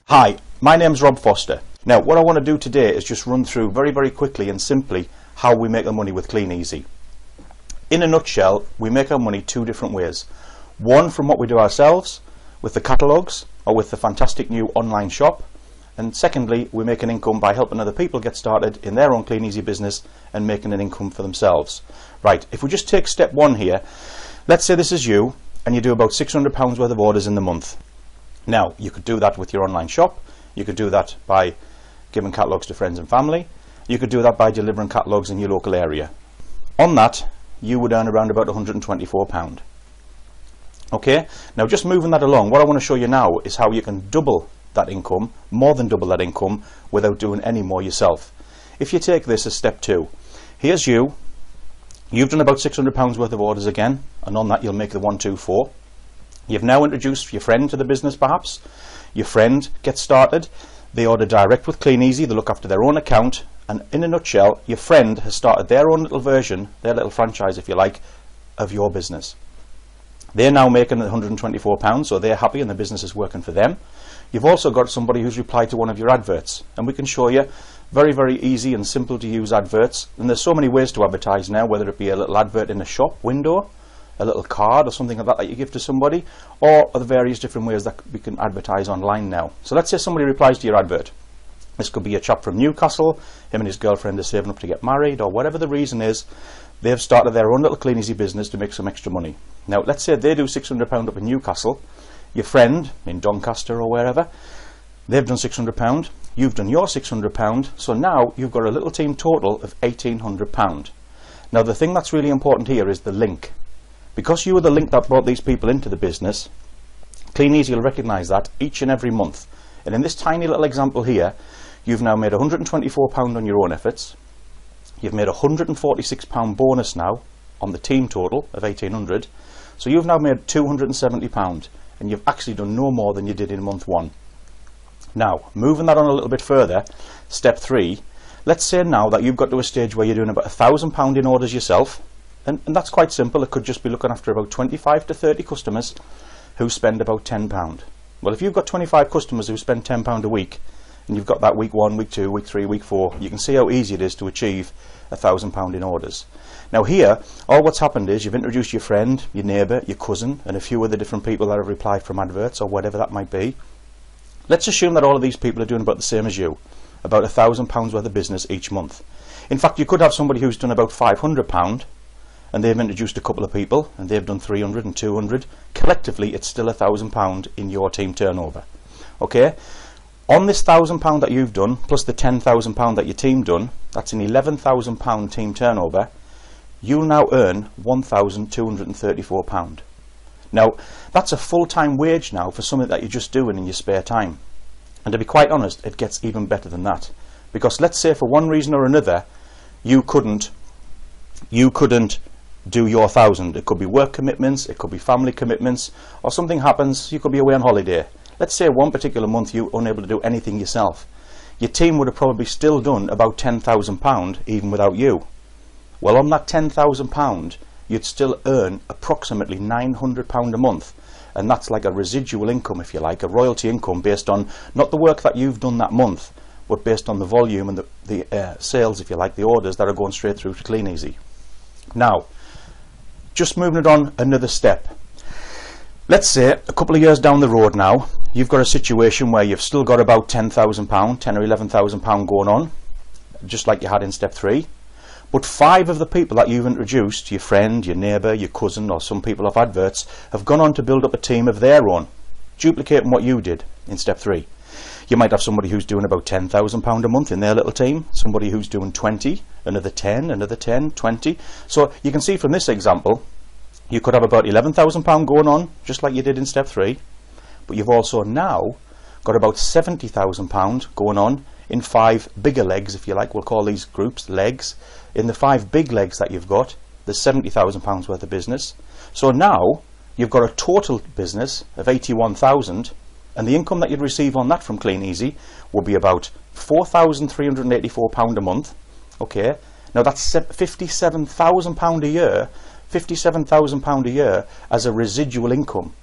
Hi, my name's Rob Forster. Now what I want to do today is just run through very quickly and simply how we make our money with Kleeneze. In a nutshell, we make our money two different ways. One from what we do ourselves with the catalogues or with the fantastic new online shop, and secondly we make an income by helping other people get started in their own Kleeneze business and making an income for themselves. Right, if we just take step one here, let's say this is you and you do about £600 worth of orders in the month. Now, you could do that with your online shop, you could do that by giving catalogues to friends and family, you could do that by delivering catalogues in your local area. On that, you would earn around about £124. Okay, now just moving that along, what I want to show you now is how you can double that income, more than double that income, without doing any more yourself. If you take this as step two, here's you, you've done about £600 worth of orders again, and on that you'll make the 124. You've now introduced your friend to the business perhaps. Your friend gets started, they order direct with Kleeneze, they look after their own account, and in a nutshell, your friend has started their own little version, their little franchise if you like, of your business. They're now making £124, so they're happy and the business is working for them. You've also got somebody who's replied to one of your adverts, and we can show you very easy and simple to use adverts, and there's so many ways to advertise now, whether it be a little advert in a shop window, a little card or something like that you give to somebody, or the various different ways that we can advertise online now. So let's say somebody replies to your advert. This could be a chap from Newcastle, him and his girlfriend are saving up to get married, or whatever the reason is, they've started their own little Kleeneze business to make some extra money. Now let's say they do £600 up in Newcastle, your friend in Doncaster or wherever, they've done £600, you've done your £600, so now you've got a little team total of £1,800. Now the thing that's really important here is the link. Because you were the link that brought these people into the business, Kleeneze will recognise that each and every month. And in this tiny little example here, you've now made £124 on your own efforts. You've made £146 bonus now on the team total of £1,800. So you've now made £270, and you've actually done no more than you did in month one. Now, moving that on a little bit further, step three, let's say now that you've got to a stage where you're doing about £1,000 in orders yourself. And that's quite simple. It could just be looking after about 25 to 30 customers who spend about £10. Well, if you've got 25 customers who spend £10 a week, and you've got that week 1, week 2, week 3, week 4, you can see how easy it is to achieve £1,000 in orders. Now here, all what's happened is you've introduced your friend, your neighbour, your cousin, and a few other different people that have replied from adverts or whatever that might be. Let's assume that all of these people are doing about the same as you, about £1,000 worth of business each month. In fact, you could have somebody who's done about £500, and they've introduced a couple of people and they've done 300 and 200. Collectively it's still £1,000 in your team turnover. Okay, on this £1,000 that you've done plus the £10,000 that your team done, that's an £11,000 team turnover. You'll now earn £1,234. Now that's a full-time wage now for something that you're just doing in your spare time, and to be quite honest, it gets even better than that, because let's say for one reason or another you couldn't do your 1,000. It could be work commitments, it could be family commitments, or something happens, you could be away on holiday. Let's say one particular month you're unable to do anything yourself. Your team would have probably still done about £10,000 even without you. Well, on that £10,000 you'd still earn approximately £900 a month, and that's like a residual income if you like, a royalty income based on not the work that you've done that month, but based on the volume and the sales if you like, the orders that are going straight through to Kleeneze. Now, just moving it on another step. Let's say a couple of years down the road now, you've got a situation where you've still got about £10,000, £10,000 or £11,000 going on, just like you had in step 3. But 5 of the people that you've introduced, your friend, your neighbour, your cousin, or some people off adverts, have gone on to build up a team of their own, duplicating what you did in step 3. You might have somebody who's doing about £10,000 a month in their little team, somebody who's doing 20, another 10, another 10, 20. So you can see from this example, you could have about £11,000 going on, just like you did in step 3, but you've also now got about £70,000 going on in 5 bigger legs, if you like. We'll call these groups legs. In the 5 big legs that you've got, there's £70,000 worth of business. So now you've got a total business of 81,000, and the income that you'd receive on that from Kleeneze will be about £4,384 a month. Okay, now that's £57,000 a year, £57,000 a year as a residual income.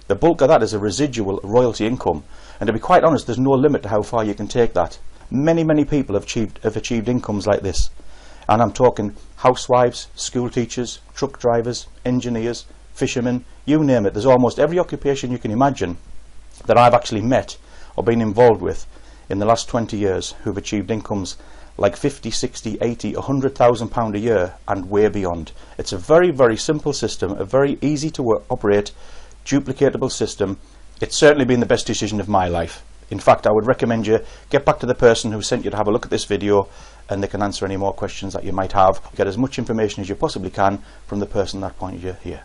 The bulk of that is a residual royalty income, and to be quite honest, there's no limit to how far you can take that. Many people have achieved incomes like this, and I'm talking housewives, school teachers, truck drivers, engineers, fishermen, you name it. There's almost every occupation you can imagine that I've actually met or been involved with in the last 20 years who've achieved incomes like 50, 60, 80, £100,000 a year and way beyond. It's a very simple system, a very easy to operate, duplicatable system. It's certainly been the best decision of my life. In fact, I would recommend you get back to the person who sent you to have a look at this video, and they can answer any more questions that you might have. Get as much information as you possibly can from the person that pointed you here.